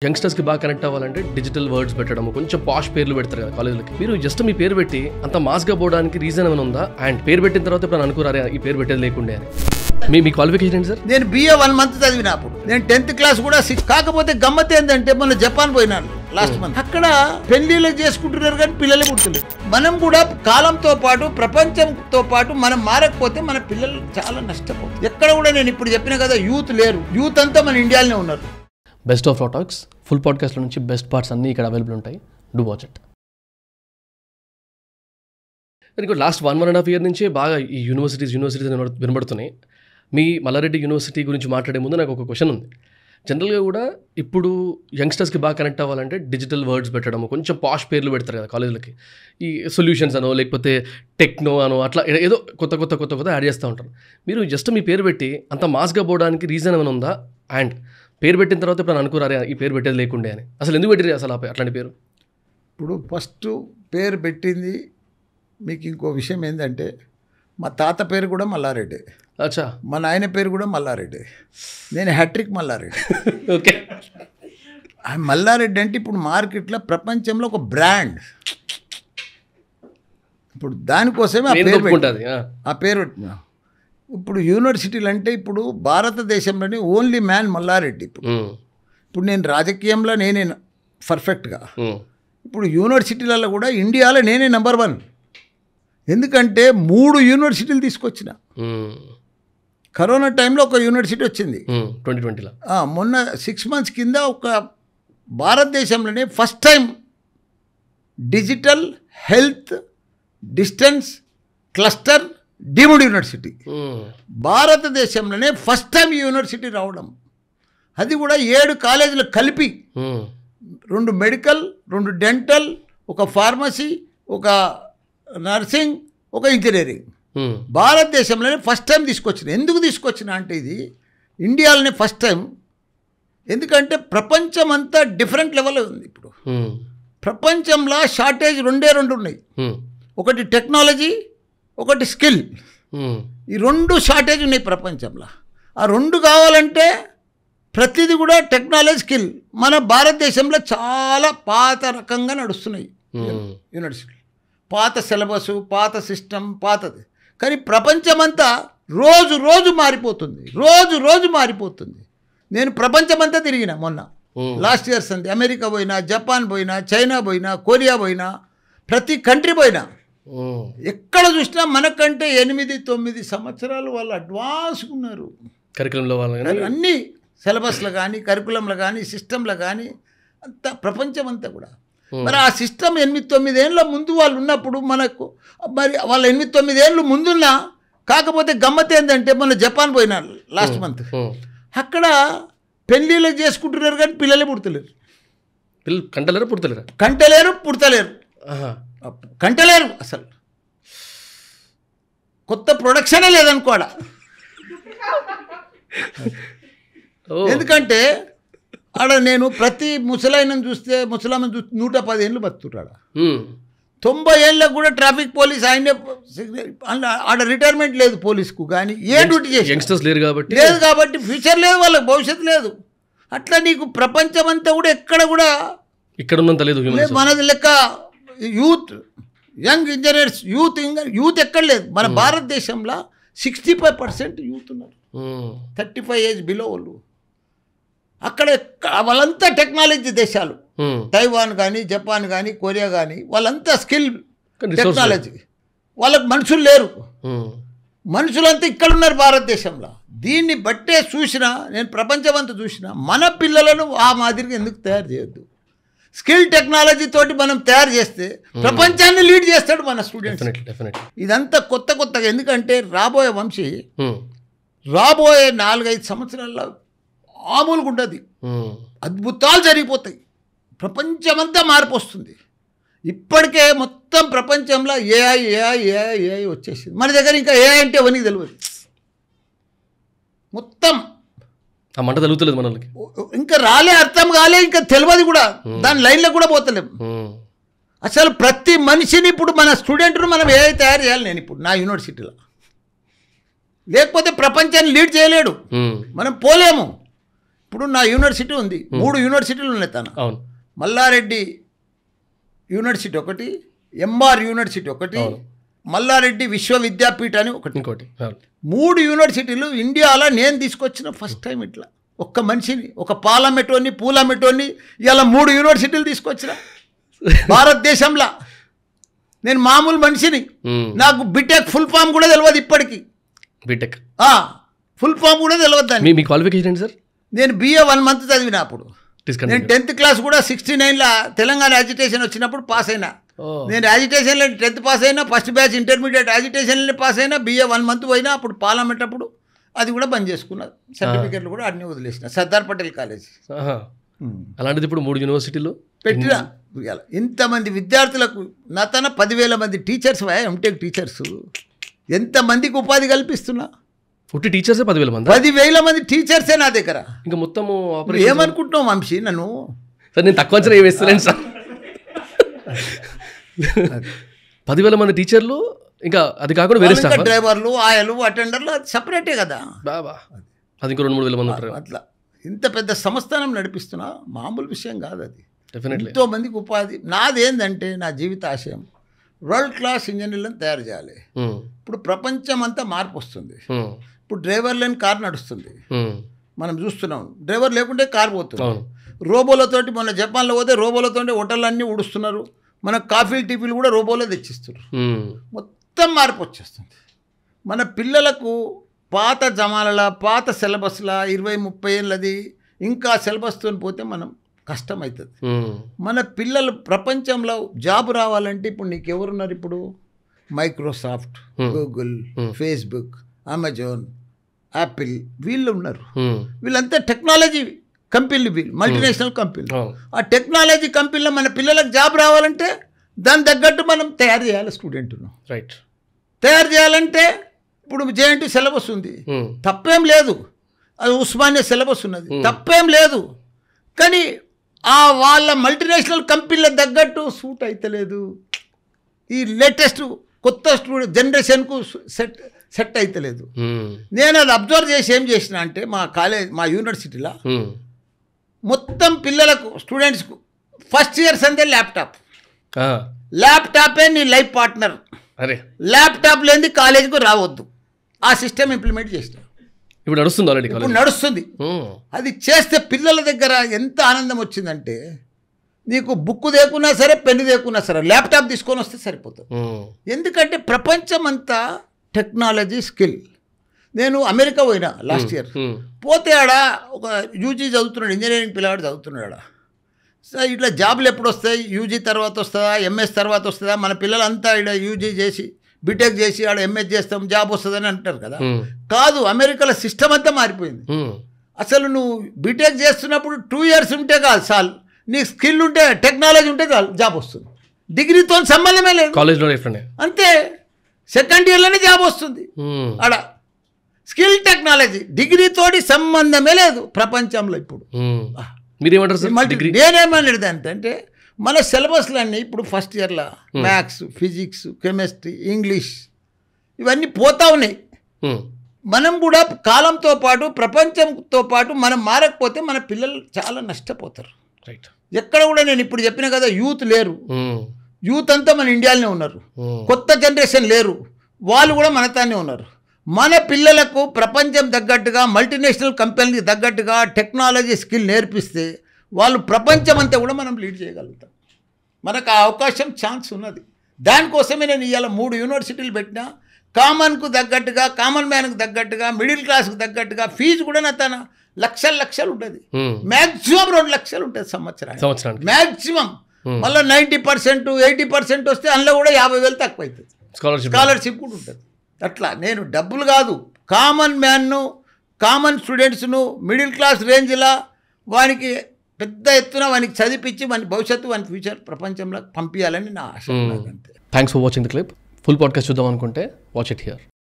యంగ్స్టర్స్కి బాగా కనెక్ట్ అవ్వాలంటే digital words పెట్టడం, కొంచెం పాష్ పేర్లు పెడతారు కదా కాలేజీలకి. మీరు జస్ట్ మీ పేరు పెట్టి అంత మాస్గా పోవడానికి రీజన్ ఏమైనా ఉందా? అండ్ పేరు పెట్టిన తర్వాత ఇప్పుడు అనుకున్నారే ఈ పేరు పెట్టేది లేకుండే అని. మీ క్వాలిఫికేషన్ ఏంటి సార్? నేను BA 1 month చదివిన అప్పుడు. నేను 10th క్లాస్ కూడా 6. కాకపోతే గమ్మత్ ఏంటంటే మొన్న జపాన్ పోయినాను లాస్ట్ మంత్. అక్కడ పెళ్లిళ్ళు చేసుకుంటున్నారు కానీ పిల్లలే పుట్టలేదు. మనం కూడా కాలంతో పాటు ప్రపంచంతో పాటు మనం మారకపోతే మన పిల్లలు చాలా నష్టపోతారు. ఎక్కడ కూడా నేను ఇప్పుడు చెప్పిన కదా యూత్ లేరు. యూత్ అంతా మన ఇండియాలోనే ఉన్నారు. బెస్ట్ ఆఫ్ టాక్స్ ఫుల్ పాడ్కాస్ట్లో నుంచి బెస్ట్ పార్ట్స్ అన్నీ ఇక్కడ అవైలబుల్ ఉంటాయి. Do watch it. ఇంకో లాస్ట్ 1.5 year నుంచి బాగా ఈ యూనివర్సిటీస్ వినబడుతున్నాయి. మీ మల్లారెడ్డి యూనివర్సిటీ గురించి మాట్లాడే ముందు నాకు ఒక క్వశ్చన్ ఉంది. జనరల్గా కూడా ఇప్పుడు యంగ్స్టర్స్కి బాగా కనెక్ట్ అవ్వాలంటే డిజిటల్ వర్డ్స్ పెట్టడం, కొంచెం పాష్ పేర్లు పెడతారు కదా కాలేజీలకి. ఈ సొల్యూషన్స్ అనో లేకపోతే టెక్నో అనో అట్లా ఏదో కొత్త యాడ్ చేస్తూ ఉంటారు. మీరు జస్ట్ మీ పేరు పెట్టి అంత మాస్గా పోవడానికి రీజన్ ఏమైనా ఉందా? అండ్ పేరు పెట్టిన తర్వాత ఇప్పుడు అనుకున్నారే ఈ పేరు పెట్టేది లేకుండే అని. అసలు ఎందుకు పెట్టిరు అసలు అట్లాంటి పేరు? ఇప్పుడు ఫస్ట్ పేరు పెట్టింది మీకు ఇంకో విషయం ఏంటంటే మా తాత పేరు కూడా మల్లారెడ్డి. అచ్చా. మా నాయన పేరు కూడా మల్లారెడ్డి. నేను హ్యాట్రిక్ మల్లారెడ్డి. ఓకే. మల్లారెడ్డి అంటే ఇప్పుడు మార్కెట్లో ప్రపంచంలో ఒక బ్రాండ్. ఇప్పుడు దానికోసమే ఆ పేరు పెట్టినా. ఇప్పుడు యూనివర్సిటీలు అంటే ఇప్పుడు భారతదేశంలోనే ఓన్లీ మ్యాన్ మల్లారెడ్డి. ఇప్పుడు నేను రాజకీయంలో నేనే పర్ఫెక్ట్గా. ఇప్పుడు యూనివర్సిటీలలో కూడా ఇండియాలో నేనే నెంబర్ 1. ఎందుకంటే 3 యూనివర్సిటీలు తీసుకొచ్చిన. కరోనా టైంలో ఒక యూనివర్సిటీ వచ్చింది 2020లో. మొన్న 6 months కింద ఒక భారతదేశంలోనే first time digital health distance cluster deemed university భారతదేశంలోనే ఫస్ట్ టైం యూనివర్సిటీ రావడం. అది కూడా 7 కాలేజీలు కలిపి 2 మెడికల్, 2 డెంటల్, ఒక ఫార్మసీ, ఒక నర్సింగ్, ఒక ఇంజనీరింగ్ భారతదేశంలోనే ఫస్ట్ టైం తీసుకొచ్చిన. ఎందుకు తీసుకొచ్చిన అంటే ఇది ఇండియాలోనే ఫస్ట్ టైం. ఎందుకంటే ప్రపంచం అంతా డిఫరెంట్ లెవెల్లో ఉంది. ఇప్పుడు ప్రపంచంలో షార్టేజ్ 2 ఉన్నాయి. ఒకటి టెక్నాలజీ, ఒకటి స్కిల్. ఈ 2 షార్టేజ్ ఉన్నాయి ప్రపంచంలో. ఆ 2 కావాలంటే ప్రతిదీ కూడా టెక్నాలజీ, స్కిల్ మన భారతదేశంలో చాలా పాత రకంగా నడుస్తున్నాయి యూనివర్సిటీలు. పాత సిలబస్, పాత సిస్టమ్, పాతది. కానీ ప్రపంచమంతా రోజు మారిపోతుంది. నేను ప్రపంచమంతా తిరిగిన మొన్న లాస్ట్ ఇయర్స్ అంతే. అమెరికా పోయినా, జపాన్ పోయినా, చైనా పోయినా, కొరియా పోయినా, ప్రతి కంట్రీ పోయినా. ఎక్కడ చూసినా మనకంటే 8-9 సంవత్సరాలు వాళ్ళు అడ్వాన్స్గా ఉన్నారు. కరికులంలో అన్ని సిలబస్లో కానీ, కరికులంలో కానీ, సిస్టంలో కానీ అంతా ప్రపంచం అంతా కూడా. మరి ఆ సిస్టమ్ 8-9 ఏళ్ళ ముందు వాళ్ళు ఉన్నప్పుడు మనకు మరి వాళ్ళ 8-9 ఏళ్ళు ముందున్నా. కాకపోతే గమ్మత్ ఏంటంటే మొన్న జపాన్ పోయినారు లాస్ట్ మంత్. అక్కడ పెళ్ళిళ్ళు చేసుకుంటున్నారు కానీ పిల్లలే పుడతలేరు. కంటలేరు అసలు. కొత్త ప్రొడక్షనే లేదనుకోడా. ఎందుకంటే ఆడ నేను ప్రతి ముసలాయనను చూస్తే 110 ఏళ్ళు బతుకుతాడు. 90 ఏళ్ళకు కూడా ట్రాఫిక్ పోలీస్ ఆయనే. ఆడ రిటైర్మెంట్ లేదు పోలీసుకు, కానీ ఏ డ్యూటీ చేసి యంగ్స్టర్స్ లేదు కాబట్టి ఫ్యూచర్ లేదు, వాళ్ళకి భవిష్యత్తు లేదు. అట్లా నీకు ప్రపంచం అంతా కూడా ఎక్కడ కూడా ఇక్కడ ఉన్నంత లేదు మనది లెక్క. యూత్, యంగ్ ఇంజనీర్స్, యూత్ ఎక్కడ లేదు. మన భారతదేశంలో 65% యూత్ ఉన్నారు. 35 ఏజ్ బిలో వాళ్ళు. అక్కడ వాళ్ళంతా టెక్నాలజీ దేశాలు. తైవాన్ కానీ, జపాన్ కానీ, కొరియా కానీ వాళ్ళంతా స్కిల్ టెక్నాలజీ. వాళ్ళకి మనుషులు లేరు. మనుషులంతా ఇక్కడ ఉన్నారు భారతదేశంలో. దీన్ని బట్టే చూసినా నేను ప్రపంచమంతా చూసినా మన పిల్లలను ఆ మాదిరిగా ఎందుకు తయారు చేయొద్దు? స్కిల్ టెక్నాలజీ తోటి మనం తయారు చేస్తే ప్రపంచాన్ని లీడ్ చేస్తాడు మన స్టూడెంట్స్. ఇదంతా కొత్తగా. ఎందుకంటే రాబోయే వంశీ రాబోయే 4-5 సంవత్సరాల్లో మామూలుగా ఉండదు. అద్భుతాలు జరిగిపోతాయి. ప్రపంచమంతా మార్పు వస్తుంది. ఇప్పటికే మొత్తం ప్రపంచంలో ఏఐ వచ్చేసింది. మన దగ్గర ఇంకా ఏఐ అంటే అవన్నీ తెలియదు. మొత్తం ఆ మంట తెలుగుతలేదు మనకి. ఇంకా రాలే, అర్థం కాలే, ఇంకా తెలియదు కూడా. దాని లైన్లో కూడా పోతలేము. అసలు ప్రతి మనిషిని ఇప్పుడు మన స్టూడెంట్ను మనం ఏఐ తయారు చేయాలి. నేను ఇప్పుడు నా యూనివర్సిటీలో లేకపోతే ప్రపంచాన్ని లీడ్ చేయలేడు. మనం పోలేము. ఇప్పుడు నా యూనివర్సిటీ ఉంది, 3 యూనివర్సిటీలు ఉన్నాయి తన. అవును. మల్లారెడ్డి యూనివర్సిటీ ఒకటి, ఎంఆర్ యూనివర్సిటీ ఒకటి, మల్లారెడ్డి విశ్వవిద్యాపీఠ అని ఒకటి, ఇంకోటి. 3 యూనివర్సిటీలు ఇండియాలో నేను తీసుకొచ్చిన ఫస్ట్ టైం. ఇట్లా ఒక్క మనిషిని, ఒక పాలమెటోని పూలమెటోని ఇలా 3 యూనివర్సిటీలు తీసుకొచ్చిన భారతదేశంలో. నేను మామూలు మనిషిని, నాకు బీటెక్ ఫుల్ ఫామ్ కూడా తెలియదు ఇప్పటికీ. బీటెక్ ఫుల్ ఫామ్ కూడా తెలియదు దాన్ని. మీ క్వాలిఫికేషన్ ఏంటి సార్? నేను BA 1 month చదివిన అప్పుడు. నేను 10th క్లాస్ కూడా 69లో తెలంగాణ యాజిటేషన్ వచ్చినప్పుడు పాస్ అయినా. నేను యాజిటేషన్లో 10th పాస్ అయినా, ఫస్ట్ బ్యాచ్ ఇంటర్మీడియట్ యాజిటేషన్లో పాస్ అయినా, BA 1 month పోయినా. అప్పుడు పార్లమెంట్ అప్పుడు అది కూడా బంద్ చేసుకున్నా, సర్టిఫికెట్లు కూడా అన్నీ వదిలేసిన. సర్దార్ పటేల్ కాలేజ్. అలాంటిది ఇప్పుడు 3 యూనివర్సిటీలు పెట్టినా. ఇంతమంది విద్యార్థులకు నా తన 10,000 మంది టీచర్స్, ఎంటెక్ టీచర్స్, ఎంతమందికి ఉపాధి కల్పిస్తున్నా. పుట్టి టీచర్సే 10,000 మంది. 10,000 మంది టీచర్సే నా దగ్గర. ఇంకా మొత్తము ఏమనుకుంటున్నావు వంశీ నన్ను? సార్ నేను తక్కువ అంచనా వేస్తలేను సార్. 10,000 మంది టీచర్లు, ఇంకా అది కాకుండా వేరే స్టాఫ్, డ్రైవర్లు, ఆయలు, అటెండర్లు, అది సపరేటే కదా బాబా. అది ఇంకో 2-3 వేల మంది ఉంటారు. అట్లా ఇంత పెద్ద సంస్థానం నడిపిస్తున్నా, మామూలు విషయం కాదు అది. డెఫినెట్లీ ఎంతో మందికి ఉపాధి. నాదేందంటే నా జీవిత ఆశయం వరల్డ్ క్లాస్ ఇంజనీర్లను తయారు చేయాలి. ఇప్పుడు ప్రపంచం అంతా మార్పు వస్తుంది. ఇప్పుడు డ్రైవర్ లేని కార్ నడుస్తుంది, మనం చూస్తున్నాం. డ్రైవర్ లేకుంటే కార్ పోతుంది. రోబోలతోటి, మొన్న జపాన్లో పోతే రోబోలతోటి హోటళ్ళు అన్నీ ఊడుస్తున్నారు. మన కాఫీలు టీపీలు కూడా రోబోలో తెచ్చిస్తున్నారు. మొత్తం మార్పు వచ్చేస్తుంది. మన పిల్లలకు పాత జమానల, పాత సిలబస్ల 20-30 ఏళ్ళది ఇంకా సిలబస్తో పోతే మనం కష్టమవుతుంది. మన పిల్లలు ప్రపంచంలో జాబ్ రావాలంటే ఇప్పుడు నీకు ఎవరున్నారు? ఇప్పుడు Microsoft, Google, Facebook, Amazon, Apple, వీళ్ళు ఉన్నారు. వీళ్ళంతా టెక్నాలజీ కంపెనీలు, వీళ్ళు మల్టీనేషనల్ కంపెనీలు. ఆ టెక్నాలజీ కంపెనీలో మన పిల్లలకు జాబ్ రావాలంటే దాని తగ్గట్టు మనం తయారు చేయాలి. స్టూడెంట్ను రైట్ తయారు చేయాలంటే ఇప్పుడు JNT సిలబస్ ఉంది, తప్పేం లేదు. అది ఉస్మానియా సిలబస్ ఉన్నది, తప్పేం లేదు. కానీ వాళ్ళ మల్టీనేషనల్ కంపెనీల తగ్గట్టు సూట్ అయితలేదు. ఈ లేటెస్ట్ కొత్త స్టూడెంట్ జనరేషన్కు సెట్ అయితలేదు. నేను అది అబ్జర్వ్ చేసి ఏం చేసిన అంటే మా యూనివర్సిటీలో మొత్తం పిల్లలకు, స్టూడెంట్స్కు ఫస్ట్ ఇయర్స్ అంతే ల్యాప్టాపే నీ లైఫ్ పార్ట్నర్. ల్యాప్టాప్ లేని కాలేజీకు రావద్దు. ఆ సిస్టమ్ ఇంప్లిమెంట్ చేసిన. ఇప్పుడు నడుస్తుంది ఆల్రెడీ, ఇప్పుడు నడుస్తుంది. అది చేస్తే పిల్లల దగ్గర ఎంత ఆనందం వచ్చిందంటే, నీకు బుక్ దేకున్నా సరే, పెన్ను దేకున్నా సరే, ల్యాప్టాప్ తీసుకొని వస్తే సరిపోతుంది. ఎందుకంటే ప్రపంచం అంతా టెక్నాలజీ స్కిల్. నేను అమెరికా పోయినా లాస్ట్ ఇయర్. పోతే ఆడ ఒక UG చదువుతున్నాడు, ఇంజనీరింగ్ పిల్లవాడు చదువుతున్నాడు. ఇట్లా జాబులు ఎప్పుడు వస్తాయి? UG తర్వాత వస్తుందా, MS తర్వాత వస్తుందా? మన పిల్లలంతా ఇక్కడ UG చేసి బీటెక్ చేసి ఆడ MS చేస్తాం, జాబ్ వస్తుందని అంటారు కదా. కాదు, అమెరికాలో సిస్టమ్ అంతా మారిపోయింది. అసలు నువ్వు బీటెక్ చేస్తున్నప్పుడు 2 years ఉంటే కాదు చాలు, నీ స్కిల్ ఉంటే, టెక్నాలజీ ఉంటే చాలు, జాబ్ వస్తుంది. డిగ్రీతో సంబంధమే లేదు, కాలేజ్లో అంతే. సెకండ్ ఇయర్లోనే జాబ్ వస్తుంది. ఆడ స్కిల్ టెక్నాలజీ డిగ్రీతోటి సంబంధమే లేదు ప్రపంచంలో ఇప్పుడు. నేనేమనేది అంటే మన సిలబస్లన్నీ ఇప్పుడు ఫస్ట్ ఇయర్లో మ్యాథ్స్, ఫిజిక్స్, కెమిస్ట్రీ, ఇంగ్లీష్ ఇవన్నీ పోతా ఉన్నాయి. మనం కూడా కాలంతో పాటు, ప్రపంచంతో పాటు మనం మారకపోతే మన పిల్లలు చాలా నష్టపోతారు. ఎక్కడ కూడా నేను ఇప్పుడు చెప్పిన కదా, యూత్ లేరు. యూత్ అంతా మన ఇండియాలోనే ఉన్నారు. కొత్త జనరేషన్ లేరు, వాళ్ళు కూడా మనతానే ఉన్నారు. మన పిల్లలకు ప్రపంచం తగ్గట్టుగా, మల్టీనేషనల్ కంపెనీకి తగ్గట్టుగా టెక్నాలజీ స్కిల్ నేర్పిస్తే వాళ్ళు ప్రపంచం అంతా కూడా మనం లీడ్ చేయగలుగుతాం. మనకు ఆ అవకాశం, ఛాన్స్ ఉన్నది. దానికోసమే నేను ఇవాళ 3 యూనివర్సిటీలు పెట్టినా. కామన్కు తగ్గట్టుగా, కామన్ మ్యాన్కు తగ్గట్టుగా, మిడిల్ క్లాస్కు తగ్గట్టుగా. ఫీజు కూడా నా తన లక్షలు ఉంటుంది. మ్యాక్సిమం 2 లక్షలు ఉంటుంది సంవత్సరానికి మ్యాక్సిమం. మళ్ళీ 90%, 80% వస్తే అందులో కూడా 50,000 తక్కువ అవుతుంది. స్కాలర్షిప్ కూడా ఉంటుంది. అట్లా నేను డబ్బులు కాదు, కామన్ మ్యాన్ను, కామన్ స్టూడెంట్స్ను మిడిల్ క్లాస్ రేంజ్లో వానికి పెద్ద ఎత్తున వానికి చదివించి వాని భవిష్యత్తు, వాని ఫ్యూచర్ ప్రపంచంలో పంపించాలని నా ఆశ. అంతే. Thanks for watching the clip. Full podcast చూద్దాం అనుకుంటే వాచ్ ఇట్ హియర్.